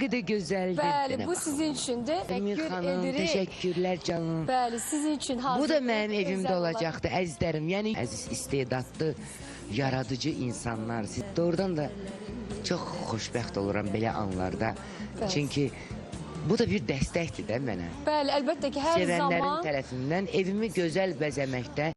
kadar güzeldir. Bəli, bu sizin üçün də. Emir Təşəkkür xanım, edirik. teşekkürler canım. Bəli, sizin üçün hazır. Bu da benim evimde olacaktı əzizlərim. Yani əziz istedadlı, yaradıcı insanlar. Siz doğrudan da çok xoşbəxt oluram belə anlarda. Evet. Çünkü bu da bir dəstəkdir də mənə. Bəli, əlbəttə ki, hər Sevənlərim zaman tərəfindən evimi gözəl bəzəməkdə